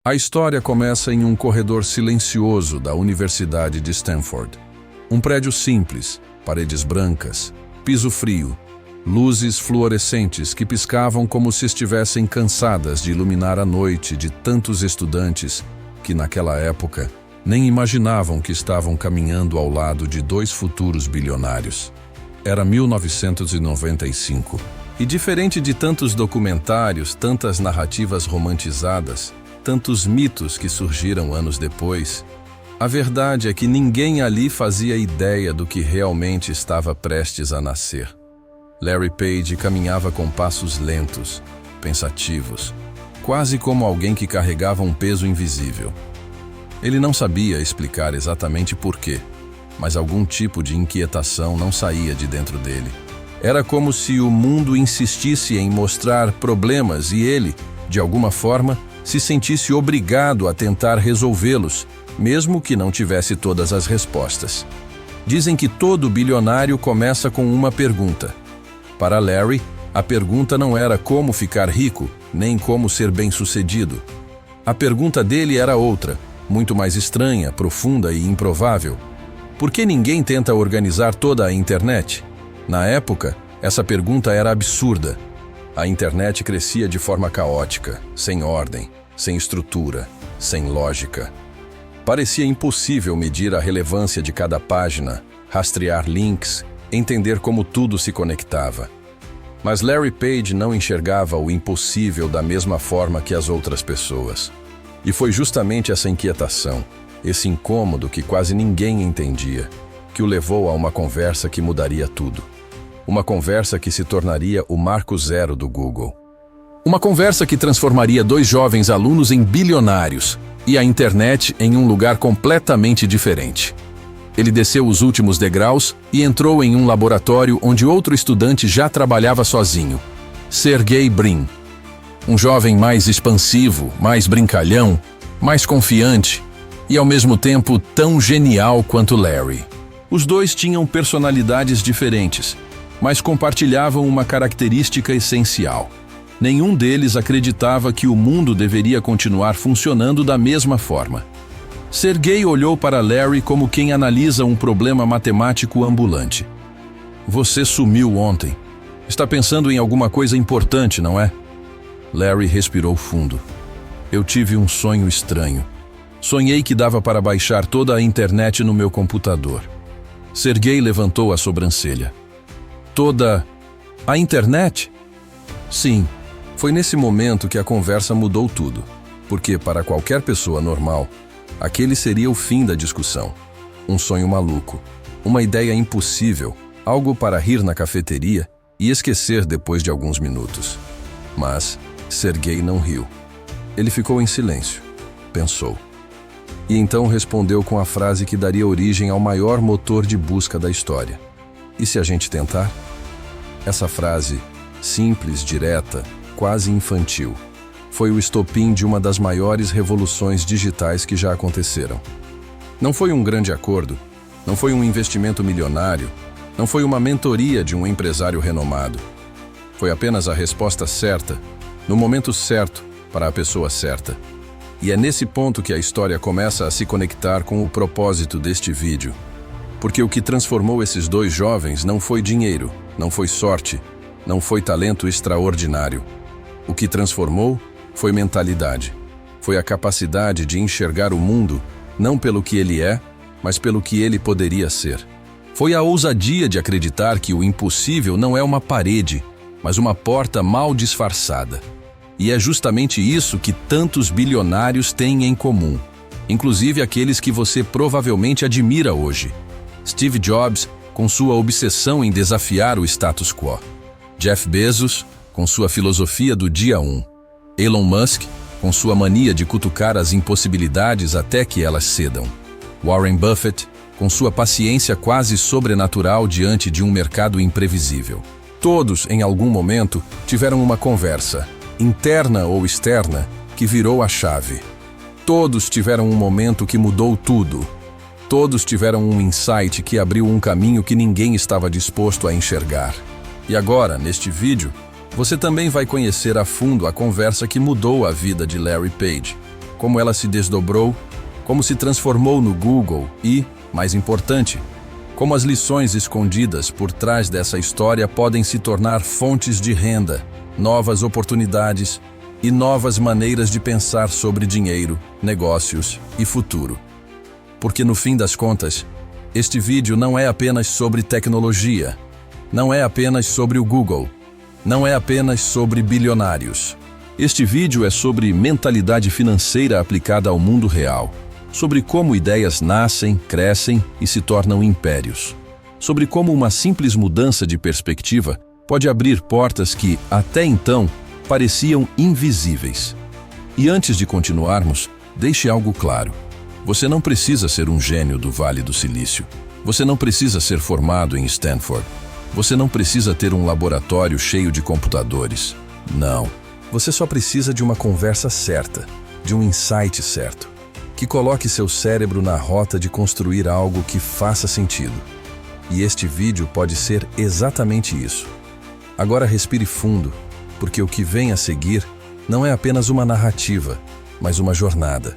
A história começa em um corredor silencioso da Universidade de Stanford. Um prédio simples, paredes brancas, piso frio, luzes fluorescentes que piscavam como se estivessem cansadas de iluminar a noite de tantos estudantes que, naquela época, nem imaginavam que estavam caminhando ao lado de dois futuros bilionários. Era 1995, e diferente de tantos documentários, tantas narrativas romantizadas, tantos mitos que surgiram anos depois, a verdade é que ninguém ali fazia ideia do que realmente estava prestes a nascer. Larry Page caminhava com passos lentos, pensativos, quase como alguém que carregava um peso invisível. Ele não sabia explicar exatamente por quê, mas algum tipo de inquietação não saía de dentro dele. Era como se o mundo insistisse em mostrar problemas e ele, de alguma forma, se sentisse obrigado a tentar resolvê-los, mesmo que não tivesse todas as respostas. Dizem que todo bilionário começa com uma pergunta. Para Larry, a pergunta não era como ficar rico, nem como ser bem-sucedido. A pergunta dele era outra, muito mais estranha, profunda e improvável. Por que ninguém tenta organizar toda a internet? Na época, essa pergunta era absurda. A internet crescia de forma caótica, sem ordem, sem estrutura, sem lógica. Parecia impossível medir a relevância de cada página, rastrear links, entender como tudo se conectava. Mas Larry Page não enxergava o impossível da mesma forma que as outras pessoas. E foi justamente essa inquietação, esse incômodo que quase ninguém entendia, que o levou a uma conversa que mudaria tudo. Uma conversa que se tornaria o marco zero do Google. Uma conversa que transformaria dois jovens alunos em bilionários e a internet em um lugar completamente diferente. Ele desceu os últimos degraus e entrou em um laboratório onde outro estudante já trabalhava sozinho, Sergey Brin. Um jovem mais expansivo, mais brincalhão, mais confiante e ao mesmo tempo tão genial quanto Larry. Os dois tinham personalidades diferentes, mas compartilhavam uma característica essencial. Nenhum deles acreditava que o mundo deveria continuar funcionando da mesma forma. Sergey olhou para Larry como quem analisa um problema matemático ambulante. Você sumiu ontem. Está pensando em alguma coisa importante, não é? Larry respirou fundo. Eu tive um sonho estranho. Sonhei que dava para baixar toda a internet no meu computador. Sergey levantou a sobrancelha. Toda a internet? Sim, foi nesse momento que a conversa mudou tudo, porque para qualquer pessoa normal, aquele seria o fim da discussão. Um sonho maluco, uma ideia impossível, algo para rir na cafeteria e esquecer depois de alguns minutos. Mas Sergey não riu. Ele ficou em silêncio, pensou. E então respondeu com a frase que daria origem ao maior motor de busca da história. E se a gente tentar? Essa frase, simples, direta, quase infantil, foi o estopim de uma das maiores revoluções digitais que já aconteceram. Não foi um grande acordo, não foi um investimento milionário, não foi uma mentoria de um empresário renomado. Foi apenas a resposta certa, no momento certo, para a pessoa certa. E é nesse ponto que a história começa a se conectar com o propósito deste vídeo. Porque o que transformou esses dois jovens não foi dinheiro, não foi sorte, não foi talento extraordinário. O que transformou foi mentalidade. Foi a capacidade de enxergar o mundo não pelo que ele é, mas pelo que ele poderia ser. Foi a ousadia de acreditar que o impossível não é uma parede, mas uma porta mal disfarçada. E é justamente isso que tantos bilionários têm em comum, inclusive aqueles que você provavelmente admira hoje. Steve Jobs, com sua obsessão em desafiar o status quo. Jeff Bezos, com sua filosofia do dia 1. Elon Musk, com sua mania de cutucar as impossibilidades até que elas cedam. Warren Buffett, com sua paciência quase sobrenatural diante de um mercado imprevisível. Todos, em algum momento, tiveram uma conversa, interna ou externa, que virou a chave. Todos tiveram um momento que mudou tudo. Todos tiveram um insight que abriu um caminho que ninguém estava disposto a enxergar. E agora, neste vídeo, você também vai conhecer a fundo a conversa que mudou a vida de Larry Page. como ela se desdobrou, como se transformou no Google e, mais importante, como as lições escondidas por trás dessa história podem se tornar fontes de renda, novas oportunidades e novas maneiras de pensar sobre dinheiro, negócios e futuro. Porque no fim das contas, este vídeo não é apenas sobre tecnologia, não é apenas sobre o Google, não é apenas sobre bilionários. Este vídeo é sobre mentalidade financeira aplicada ao mundo real, sobre como ideias nascem, crescem e se tornam impérios, sobre como uma simples mudança de perspectiva pode abrir portas que, até então, pareciam invisíveis. E antes de continuarmos, deixe algo claro. Você não precisa ser um gênio do Vale do Silício. Você não precisa ser formado em Stanford. Você não precisa ter um laboratório cheio de computadores. Não. Você só precisa de uma conversa certa, de um insight certo, que coloque seu cérebro na rota de construir algo que faça sentido. E este vídeo pode ser exatamente isso. Agora respire fundo, porque o que vem a seguir não é apenas uma narrativa, mas uma jornada.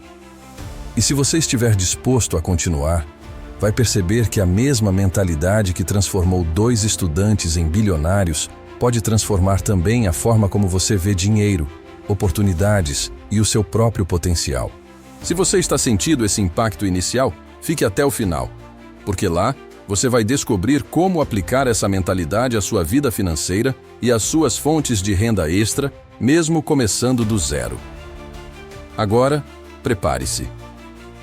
E se você estiver disposto a continuar, vai perceber que a mesma mentalidade que transformou 2 estudantes em bilionários pode transformar também a forma como você vê dinheiro, oportunidades e o seu próprio potencial. Se você está sentindo esse impacto inicial, fique até o final, porque lá você vai descobrir como aplicar essa mentalidade à sua vida financeira e às suas fontes de renda extra, mesmo começando do zero. Agora, prepare-se,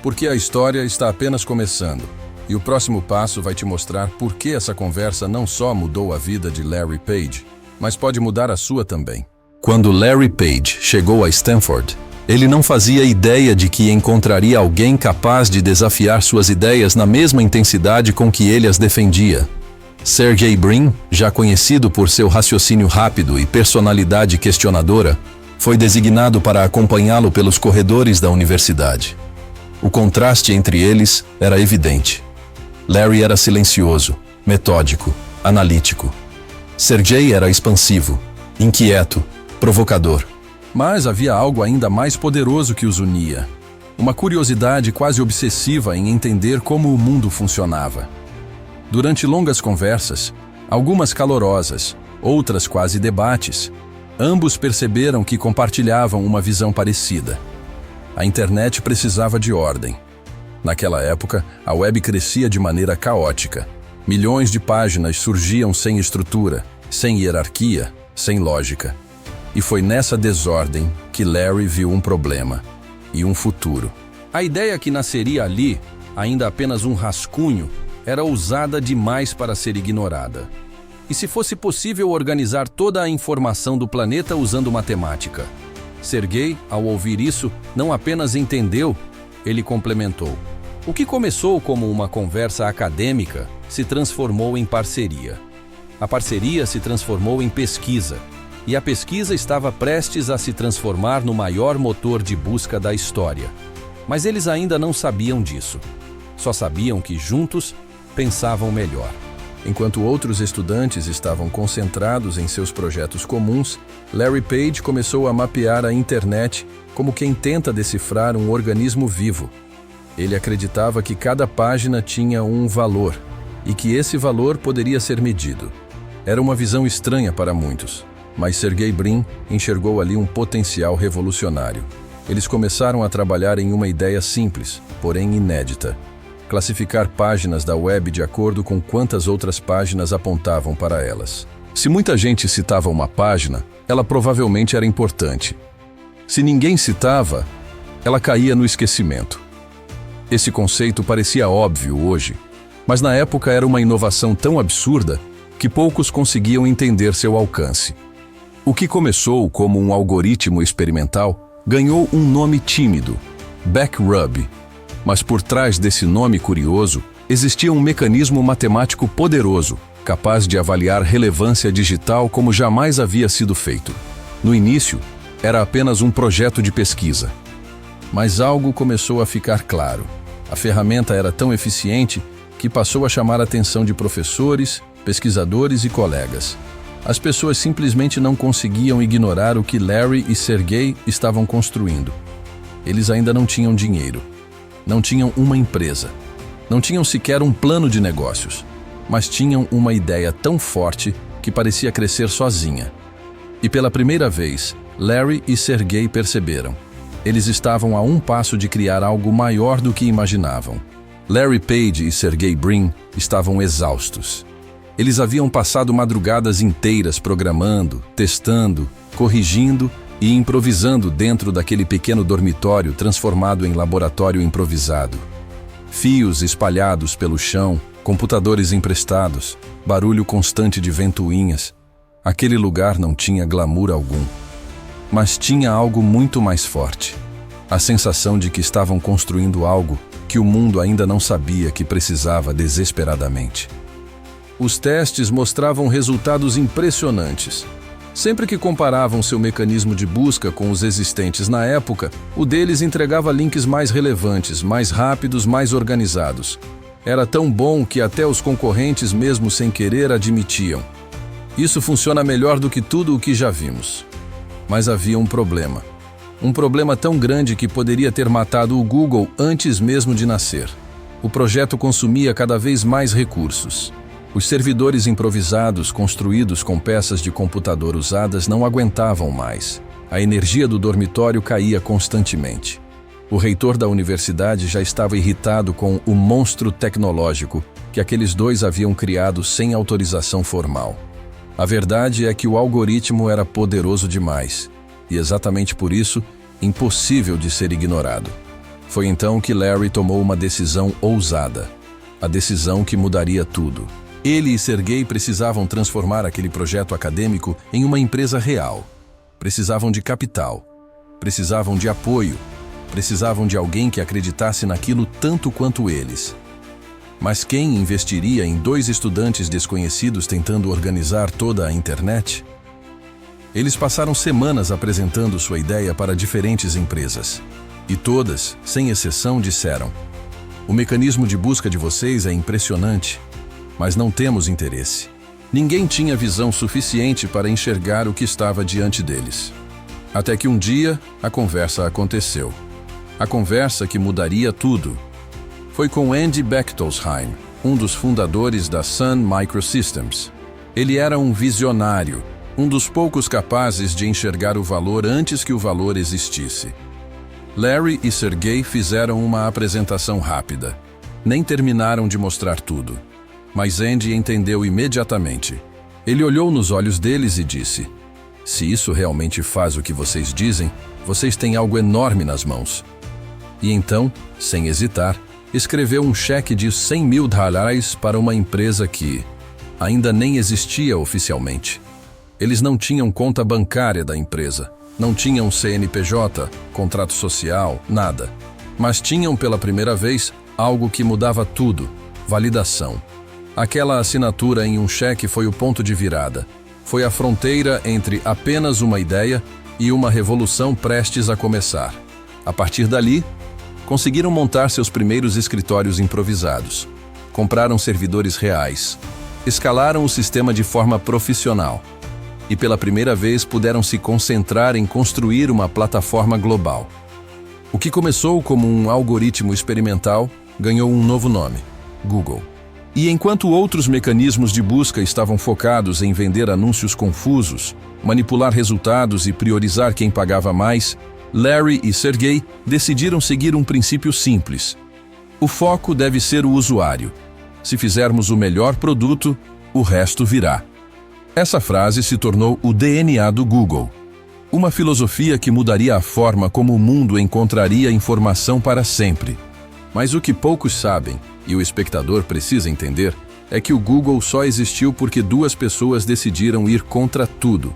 porque a história está apenas começando, e o próximo passo vai te mostrar por que essa conversa não só mudou a vida de Larry Page, mas pode mudar a sua também. Quando Larry Page chegou a Stanford, ele não fazia ideia de que encontraria alguém capaz de desafiar suas ideias na mesma intensidade com que ele as defendia. Sergey Brin, já conhecido por seu raciocínio rápido e personalidade questionadora, foi designado para acompanhá-lo pelos corredores da universidade. O contraste entre eles era evidente. Larry era silencioso, metódico, analítico. Sergey era expansivo, inquieto, provocador. Mas havia algo ainda mais poderoso que os unia. Uma curiosidade quase obsessiva em entender como o mundo funcionava. Durante longas conversas, algumas calorosas, outras quase debates, ambos perceberam que compartilhavam uma visão parecida. A internet precisava de ordem. Naquela época, a web crescia de maneira caótica. Milhões de páginas surgiam sem estrutura, sem hierarquia, sem lógica. E foi nessa desordem que Larry viu um problema e um futuro. A ideia que nasceria ali, ainda apenas um rascunho, era ousada demais para ser ignorada. E se fosse possível organizar toda a informação do planeta usando matemática? Sergey, ao ouvir isso, não apenas entendeu, ele complementou. O que começou como uma conversa acadêmica se transformou em parceria. A parceria se transformou em pesquisa. E a pesquisa estava prestes a se transformar no maior motor de busca da história. Mas eles ainda não sabiam disso. Só sabiam que juntos pensavam melhor. Enquanto outros estudantes estavam concentrados em seus projetos comuns, Larry Page começou a mapear a internet como quem tenta decifrar um organismo vivo. Ele acreditava que cada página tinha um valor e que esse valor poderia ser medido. Era uma visão estranha para muitos. Mas Sergey Brin enxergou ali um potencial revolucionário. Eles começaram a trabalhar em uma ideia simples, porém inédita. Classificar páginas da web de acordo com quantas outras páginas apontavam para elas. Se muita gente citava uma página, ela provavelmente era importante. Se ninguém citava, ela caía no esquecimento. Esse conceito parecia óbvio hoje, mas na época era uma inovação tão absurda que poucos conseguiam entender seu alcance. O que começou como um algoritmo experimental ganhou um nome tímido, Backrub. Mas por trás desse nome curioso, existia um mecanismo matemático poderoso, capaz de avaliar relevância digital como jamais havia sido feito. No início, era apenas um projeto de pesquisa. Mas algo começou a ficar claro. A ferramenta era tão eficiente que passou a chamar a atenção de professores, pesquisadores e colegas. As pessoas simplesmente não conseguiam ignorar o que Larry e Sergey estavam construindo. Eles ainda não tinham dinheiro, não tinham uma empresa, não tinham sequer um plano de negócios, mas tinham uma ideia tão forte que parecia crescer sozinha. E pela primeira vez, Larry e Sergey perceberam. Eles estavam a um passo de criar algo maior do que imaginavam. Larry Page e Sergey Brin estavam exaustos. Eles haviam passado madrugadas inteiras programando, testando, corrigindo e improvisando dentro daquele pequeno dormitório transformado em laboratório improvisado. Fios espalhados pelo chão, computadores emprestados, barulho constante de ventoinhas. Aquele lugar não tinha glamour algum. Mas tinha algo muito mais forte. A sensação de que estavam construindo algo que o mundo ainda não sabia que precisava desesperadamente. Os testes mostravam resultados impressionantes. Sempre que comparavam seu mecanismo de busca com os existentes na época, o deles entregava links mais relevantes, mais rápidos, mais organizados. Era tão bom que até os concorrentes, mesmo sem querer, admitiam. Isso funciona melhor do que tudo o que já vimos. Mas havia um problema. Um problema tão grande que poderia ter matado o Google antes mesmo de nascer. O projeto consumia cada vez mais recursos. Os servidores improvisados, construídos com peças de computador usadas, não aguentavam mais. A energia do dormitório caía constantemente. O reitor da universidade já estava irritado com o monstro tecnológico que aqueles dois haviam criado sem autorização formal. A verdade é que o algoritmo era poderoso demais, e exatamente por isso, impossível de ser ignorado. Foi então que Larry tomou uma decisão ousada, a decisão que mudaria tudo. Ele e Sergey precisavam transformar aquele projeto acadêmico em uma empresa real. Precisavam de capital, precisavam de apoio, precisavam de alguém que acreditasse naquilo tanto quanto eles. Mas quem investiria em dois estudantes desconhecidos tentando organizar toda a internet? Eles passaram semanas apresentando sua ideia para diferentes empresas. E todas, sem exceção, disseram: "O mecanismo de busca de vocês é impressionante, mas não temos interesse." Ninguém tinha visão suficiente para enxergar o que estava diante deles. Até que um dia, a conversa aconteceu. A conversa que mudaria tudo. Foi com Andy Bechtolsheim, um dos fundadores da Sun Microsystems. Ele era um visionário, um dos poucos capazes de enxergar o valor antes que o valor existisse. Larry e Sergey fizeram uma apresentação rápida. Nem terminaram de mostrar tudo. Mas Andy entendeu imediatamente. Ele olhou nos olhos deles e disse: "Se isso realmente faz o que vocês dizem, vocês têm algo enorme nas mãos." E então, sem hesitar, escreveu um cheque de $100 mil para uma empresa que ainda nem existia oficialmente. Eles não tinham conta bancária da empresa, não tinham CNPJ, contrato social, nada. Mas tinham pela primeira vez algo que mudava tudo: validação. Aquela assinatura em um cheque foi o ponto de virada. Foi a fronteira entre apenas uma ideia e uma revolução prestes a começar. A partir dali, conseguiram montar seus primeiros escritórios improvisados. Compraram servidores reais. Escalaram o sistema de forma profissional. E pela primeira vez puderam se concentrar em construir uma plataforma global. O que começou como um algoritmo experimental ganhou um novo nome: Google. E enquanto outros mecanismos de busca estavam focados em vender anúncios confusos, manipular resultados e priorizar quem pagava mais, Larry e Sergey decidiram seguir um princípio simples. O foco deve ser o usuário. Se fizermos o melhor produto, o resto virá. Essa frase se tornou o DNA do Google. Uma filosofia que mudaria a forma como o mundo encontraria informação para sempre. Mas o que poucos sabem, e o espectador precisa entender, é que o Google só existiu porque duas pessoas decidiram ir contra tudo.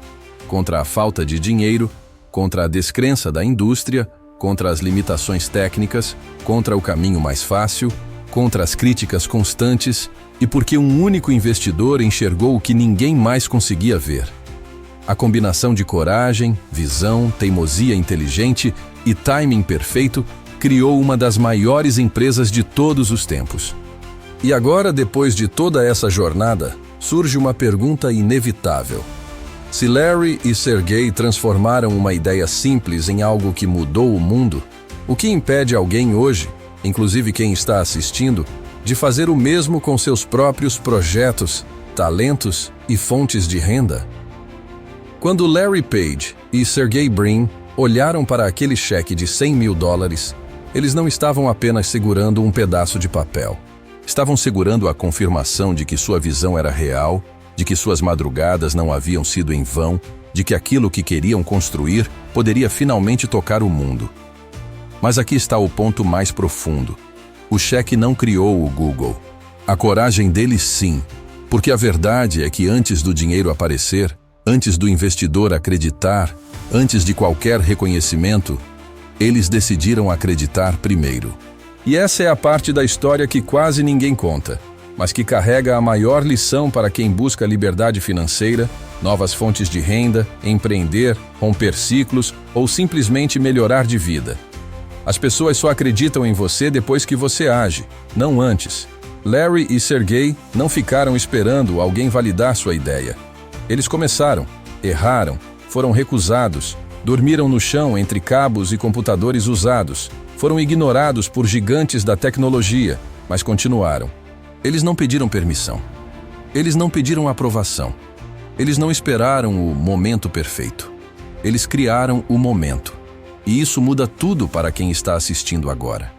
Contra a falta de dinheiro, contra a descrença da indústria, contra as limitações técnicas, contra o caminho mais fácil, contra as críticas constantes e porque um único investidor enxergou o que ninguém mais conseguia ver. A combinação de coragem, visão, teimosia inteligente e timing perfeito criou uma das maiores empresas de todos os tempos. E agora, depois de toda essa jornada, surge uma pergunta inevitável. Se Larry e Sergey transformaram uma ideia simples em algo que mudou o mundo, O que impede alguém hoje, inclusive quem está assistindo, de fazer o mesmo com seus próprios projetos, talentos e fontes de renda? Quando Larry Page e Sergey Brin olharam para aquele cheque de $100 mil, eles não estavam apenas segurando um pedaço de papel. Estavam segurando a confirmação de que sua visão era real, de que suas madrugadas não haviam sido em vão, de que aquilo que queriam construir poderia finalmente tocar o mundo. Mas aqui está o ponto mais profundo. O cheque não criou o Google. A coragem deles sim, porque a verdade é que antes do dinheiro aparecer, antes do investidor acreditar, antes de qualquer reconhecimento, eles decidiram acreditar primeiro. E essa é a parte da história que quase ninguém conta, mas que carrega a maior lição para quem busca liberdade financeira, novas fontes de renda, empreender, romper ciclos ou simplesmente melhorar de vida. As pessoas só acreditam em você depois que você age, não antes. Larry e Sergey não ficaram esperando alguém validar sua ideia. Eles começaram, erraram, foram recusados, dormiram no chão entre cabos e computadores usados, foram ignorados por gigantes da tecnologia, mas continuaram. Eles não pediram permissão. Eles não pediram aprovação. Eles não esperaram o momento perfeito. Eles criaram o momento. E isso muda tudo para quem está assistindo agora.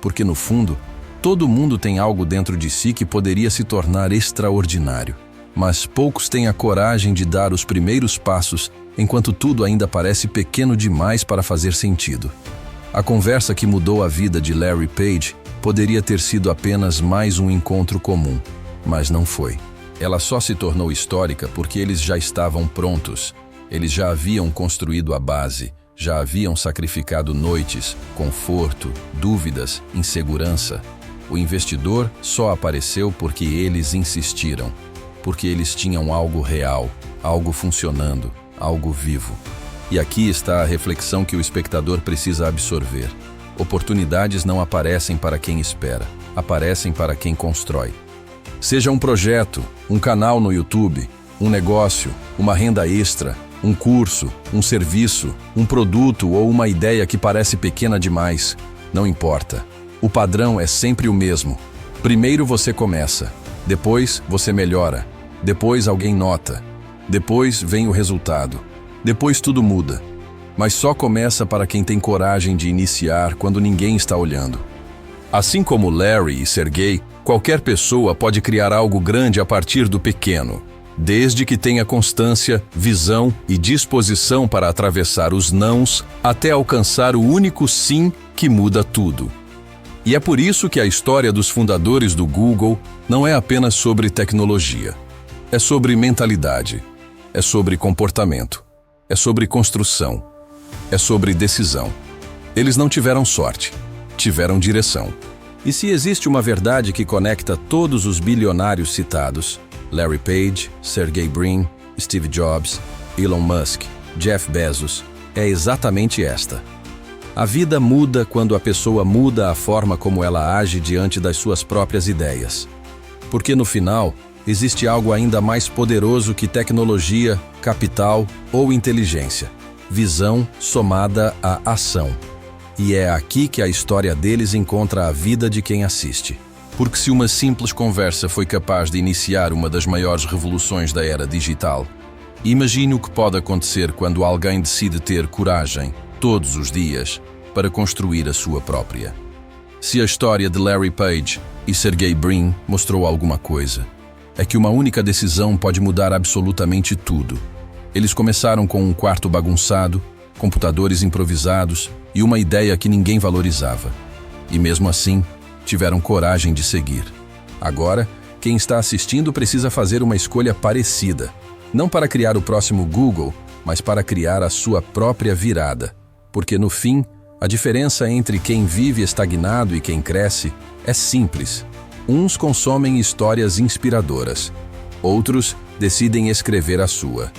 Porque, no fundo, todo mundo tem algo dentro de si que poderia se tornar extraordinário. Mas poucos têm a coragem de dar os primeiros passos enquanto tudo ainda parece pequeno demais para fazer sentido. A conversa que mudou a vida de Larry Page poderia ter sido apenas mais um encontro comum, mas não foi. Ela só se tornou histórica porque eles já estavam prontos. Eles já haviam construído a base, já haviam sacrificado noites, conforto, dúvidas, insegurança. O investidor só apareceu porque eles insistiram, porque eles tinham algo real, algo funcionando, algo vivo. E aqui está a reflexão que o espectador precisa absorver. Oportunidades não aparecem para quem espera, aparecem para quem constrói. Seja um projeto, um canal no YouTube, um negócio, uma renda extra, um curso, um serviço, um produto ou uma ideia que parece pequena demais, não importa. O padrão é sempre o mesmo. Primeiro você começa, depois você melhora, depois alguém nota, depois vem o resultado. Depois tudo muda, mas só começa para quem tem coragem de iniciar quando ninguém está olhando. Assim como Larry e Sergey, qualquer pessoa pode criar algo grande a partir do pequeno, desde que tenha constância, visão e disposição para atravessar os nãos até alcançar o único sim que muda tudo. E é por isso que a história dos fundadores do Google não é apenas sobre tecnologia. É sobre mentalidade, é sobre comportamento. É sobre construção. É sobre decisão. Eles não tiveram sorte, tiveram direção. E se existe uma verdade que conecta todos os bilionários citados, Larry Page, Sergey Brin, Steve Jobs, Elon Musk, Jeff Bezos, é exatamente esta. A vida muda quando a pessoa muda a forma como ela age diante das suas próprias ideias. Porque no final, existe algo ainda mais poderoso que tecnologia, capital ou inteligência. Visão somada à ação. E é aqui que a história deles encontra a vida de quem assiste. Porque se uma simples conversa foi capaz de iniciar uma das maiores revoluções da era digital, imagine o que pode acontecer quando alguém decide ter coragem, todos os dias, para construir a sua própria. Se a história de Larry Page e Sergey Brin mostrou alguma coisa, é que uma única decisão pode mudar absolutamente tudo. Eles começaram com um quarto bagunçado, computadores improvisados e uma ideia que ninguém valorizava. E mesmo assim, tiveram coragem de seguir. Agora, quem está assistindo precisa fazer uma escolha parecida, não para criar o próximo Google, mas para criar a sua própria virada. Porque no fim, a diferença entre quem vive estagnado e quem cresce é simples. Uns consomem histórias inspiradoras, outros decidem escrever a sua.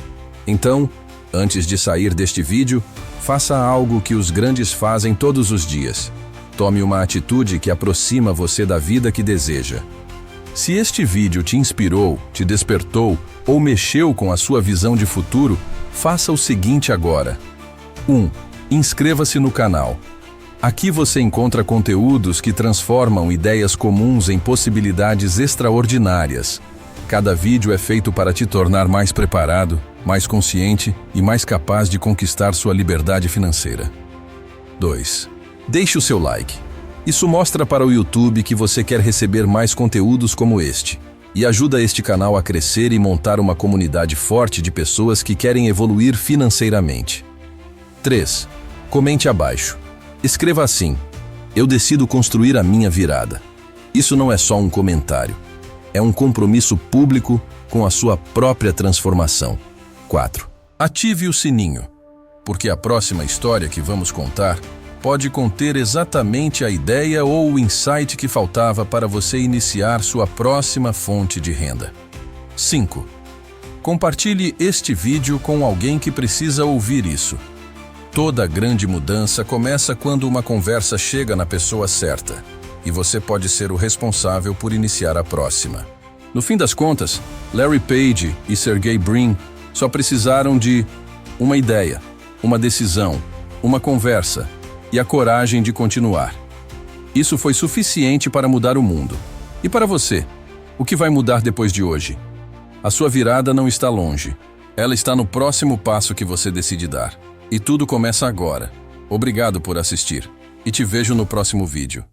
Então, antes de sair deste vídeo, faça algo que os grandes fazem todos os dias. Tome uma atitude que aproxima você da vida que deseja. Se este vídeo te inspirou, te despertou ou mexeu com a sua visão de futuro, faça o seguinte agora. 1. Inscreva-se no canal. Aqui você encontra conteúdos que transformam ideias comuns em possibilidades extraordinárias. Cada vídeo é feito para te tornar mais preparado, mais consciente e mais capaz de conquistar sua liberdade financeira. 2. Deixe o seu like. Isso mostra para o YouTube que você quer receber mais conteúdos como este e ajuda este canal a crescer e montar uma comunidade forte de pessoas que querem evoluir financeiramente. 3. Comente abaixo. Escreva assim: eu decido construir a minha virada. Isso não é só um comentário. É um compromisso público com a sua própria transformação. 4. Ative o sininho, porque a próxima história que vamos contar pode conter exatamente a ideia ou o insight que faltava para você iniciar sua próxima fonte de renda. 5. Compartilhe este vídeo com alguém que precisa ouvir isso. Toda grande mudança começa quando uma conversa chega na pessoa certa, e você pode ser o responsável por iniciar a próxima. No fim das contas, Larry Page e Sergey Brin só precisaram de uma ideia, uma decisão, uma conversa e a coragem de continuar. Isso foi suficiente para mudar o mundo. E para você, o que vai mudar depois de hoje? A sua virada não está longe. Ela está no próximo passo que você decide dar. E tudo começa agora. Obrigado por assistir. E te vejo no próximo vídeo.